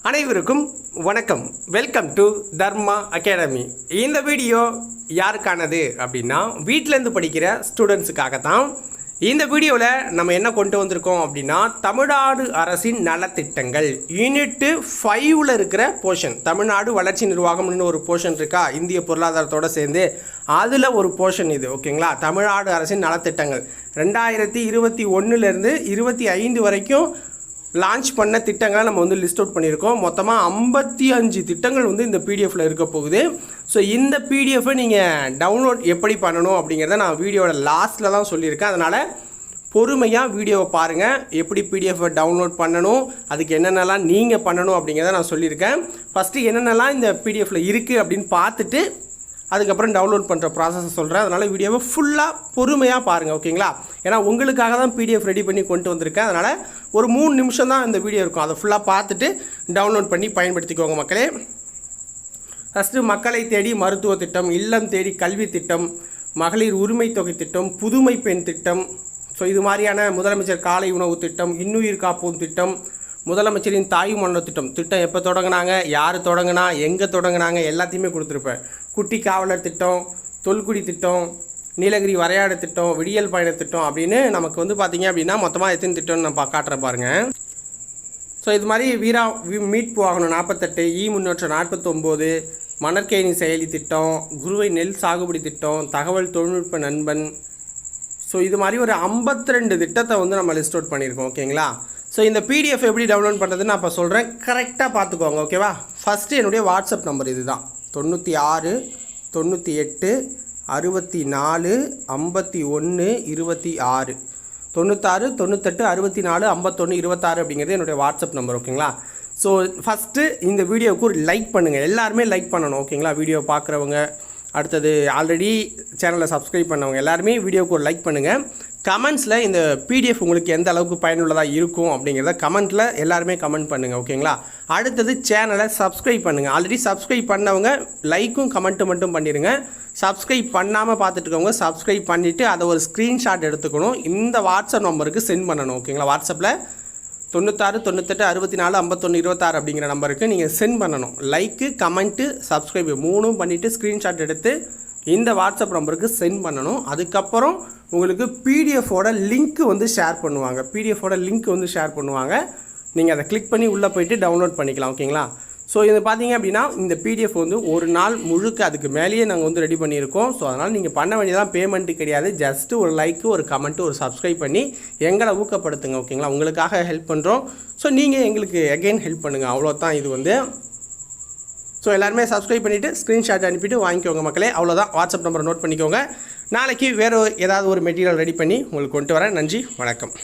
அனைவருக்கும் வணக்கம். Welcome to Dharma academy. இந்த வீடியோ யாருக்கானது அப்படின்னா வீட்டிலேருந்து படிக்கிற ஸ்டூடெண்ட்ஸுக்காக தான். இந்த வீடியோவில் நம்ம என்ன கொண்டு வந்திருக்கோம் அப்படின்னா தமிழ்நாடு அரசின் நலத்திட்டங்கள் யூனிட்டு 5ல் இருக்கிற போர்ஷன், தமிழ்நாடு வளர்ச்சி நிர்வாகம்னு ஒரு போர்ஷன் இருக்கா, இந்திய பொருளாதாரத்தோடு சேர்ந்து அதில் ஒரு போர்ஷன் இது. ஓகேங்களா? தமிழ்நாடு அரசின் நலத்திட்டங்கள் 2021லேருந்து 25 வரைக்கும் லான்ச் பண்ண திட்டங்களை நம்ம லிஸ்ட் அவுட் பண்ணியிருக்கோம். மொத்தமாக 55 திட்டங்கள் இந்த பிடிஎஃப்பில் இருக்க போகுது. ஸோ இந்த பிடிஎஃப்பை நீங்கள் டவுன்லோட் எப்படி பண்ணணும் அப்படிங்கிறத நான் வீடியோட லாஸ்ட்டில் தான் சொல்லியிருக்கேன். அதனால் பொறுமையாக வீடியோவை பாருங்கள். எப்படி பிடிஎஃப்பை டவுன்லோட் பண்ணணும், அதுக்கு என்னென்னலாம் நீங்கள் பண்ணணும் அப்படிங்கிறத நான் சொல்லியிருக்கேன். ஃபஸ்ட்டு என்னென்னலாம் இந்த பிடிஎஃப்பில் இருக்குது அப்படின்னு பார்த்துட்டு அதுக்கப்புறம் டவுன்லோட் பண்ணுற ப்ராசஸை சொல்கிறேன். அதனால் வீடியோவை ஃபுல்லாக பொறுமையாக பாருங்கள். ஓகேங்களா? ஏன்னா உங்களுக்காக தான் பிடிஎஃப் ரெடி பண்ணி கொண்டு வந்திருக்கேன். அதனால் ஒரு 3 நிமிஷம் தான் இந்த வீடியோ இருக்கும். அதை ஃபுல்லாக பார்த்துட்டு டவுன்லோட் பண்ணி பயன்படுத்திக்கோங்க மக்களே. ஃபஸ்ட்டு மக்களை தேடி மருத்துவ திட்டம், இல்லம் தேடி கல்வி திட்டம், மகளிர் உரிமை தொகை திட்டம், புதுமை பெண் திட்டம், ஸோ இது மாதிரியான முதலமைச்சர் காலை உணவு திட்டம், இன்னுயிர் காப்போம் திட்டம், முதலமைச்சரின் தாய் மன்ன திட்டம் எப்போ தொடங்கினாங்க, யார் தொடங்கினா, எங்கே தொடங்கினாங்க எல்லாத்தையுமே கொடுத்துருப்பேன். குட்டி காவலர் திட்டம், தொல்குடி திட்டம், நீலகிரி வரையாடு திட்டம், விடியல் பயண திட்டம் அப்படின்னு நமக்கு பார்த்தீங்க அப்படின்னா மொத்தமாக எத்தனை திட்டம்னு நான் காட்டுறேன் பாருங்கள். ஸோ இது மாதிரி வீரா மீட்பு வாகனம் 48, முன்னேற்றம் 49, மணற்கேணி செயலி திட்டம், குருவை நெல் சாகுபடி திட்டம், தகவல் தொழில்நுட்ப நண்பன், ஸோ இது மாதிரி ஒரு 52 திட்டத்தை நம்ம லிஸ்ட் அவுட் பண்ணியிருக்கோம். ஓகேங்களா? ஸோ இந்த பிடிஎஃப் எப்படி டவுன்லோட் பண்ணுறதுன்னு நான் இப்போ சொல்கிறேன். கரெக்டாக பார்த்துக்கோங்க. ஓகேவா? ஃபஸ்ட்டு என்னுடைய வாட்ஸ்அப் நம்பர் இது தான், 96 98 64 51 26, 96 98 64 51 26 அப்படிங்கிறது என்னுடைய வாட்ஸ்அப் நம்பர். ஓகேங்களா? ஸோ ஃபஸ்ட்டு இந்த வீடியோவுக்கு ஒரு லைக் பண்ணுங்கள். எல்லாருமே லைக் பண்ணணும். ஓகேங்களா? வீடியோ பார்க்குறவங்க, அடுத்தது ஆல்ரெடி சேனலை சப்ஸ்கிரைப் பண்ணவங்க எல்லாருமே வீடியோவுக்கு ஒரு லைக் பண்ணுங்கள். கமெண்ட்ஸில் இந்த பிடிஎஃப் உங்களுக்கு எந்த அளவுக்கு பயனுள்ளதாக இருக்கும் அப்படிங்கிறத கமெண்ட்டில் எல்லாருமே கமெண்ட் பண்ணுங்கள். ஓகேங்களா? அடுத்தது சேனலை சப்ஸ்கிரைப் பண்ணுங்கள். ஆல்ரெடி சப்ஸ்கிரைப் பண்ணவங்க லைக்கும் கமெண்ட்டு மட்டும் பண்ணிடுங்க. சப்ஸ்கிரைப் பண்ணாமல் பார்த்துட்டுருக்கவங்க சப்ஸ்கிரைப் பண்ணிவிட்டு அதை ஒரு ஸ்க்ரீன்ஷாட் எடுத்துக்கணும், இந்த வாட்ஸ்அப் நம்பருக்கு சென்ட் பண்ணணும். ஓகேங்களா? வாட்ஸ்அப்பில் 96 98 64 51 26 அப்படிங்கிற நம்பருக்கு நீங்கள் சென்ட் பண்ணணும். லைக்கு, கமெண்ட்டு, சப்ஸ்கிரைப் 3ம் பண்ணிவிட்டு ஸ்க்ரீன்ஷாட் எடுத்து இந்த வாட்ஸ்அப் நம்பருக்கு சென்ட் பண்ணணும். அதுக்கப்புறம் உங்களுக்கு பிடிஎஃபோட லிங்க் ஷேர் பண்ணுவாங்க. பிடிஎஃபோட லிங்க் ஷேர் பண்ணுவாங்க. நீங்கள் அதை கிளிக் பண்ணி உள்ளே போய்ட்டு டவுன்லோட் பண்ணிக்கலாம். ஓகேங்களா? ஸோ இது பார்த்தீங்க அப்படின்னா இந்த பிடிஎஃப் ஒரு நாள் முழுக்க அதுக்கு மேலேயே நாங்கள் ரெடி பண்ணியிருக்கோம். ஸோ அதனால் நீங்கள் பண்ண வேண்டியதான் பேமெண்ட்டு கிடையாது. ஜஸ்ட்டு ஒரு லைக்கு, ஒரு கமெண்ட்டு, ஒரு சப்ஸ்கிரைப் பண்ணி எங்களை ஊக்கப்படுத்துங்க. ஓகேங்களா? உங்களுக்காக ஹெல்ப் பண்ணுறோம். ஸோ நீங்கள் எங்களுக்கு எகெயின் ஹெல்ப் பண்ணுங்கள். அவ்வளோதான் இது ஸோ எல்லாருமே சப்ஸ்கிரைப் பண்ணிவிட்டு ஸ்க்ரீன்ஷாட் அனுப்பிட்டு வாங்கிக்கோங்க மக்களே. அவ்வளோதான். வாட்ஸ்அப் நம்பரை நோட் பண்ணிக்கோங்க. நாளைக்கு வேறு ஏதாவது ஒரு மெட்டீரியல் ரெடி பண்ணி உங்களுக்கு கொண்டு வரேன். நன்றி, வணக்கம்.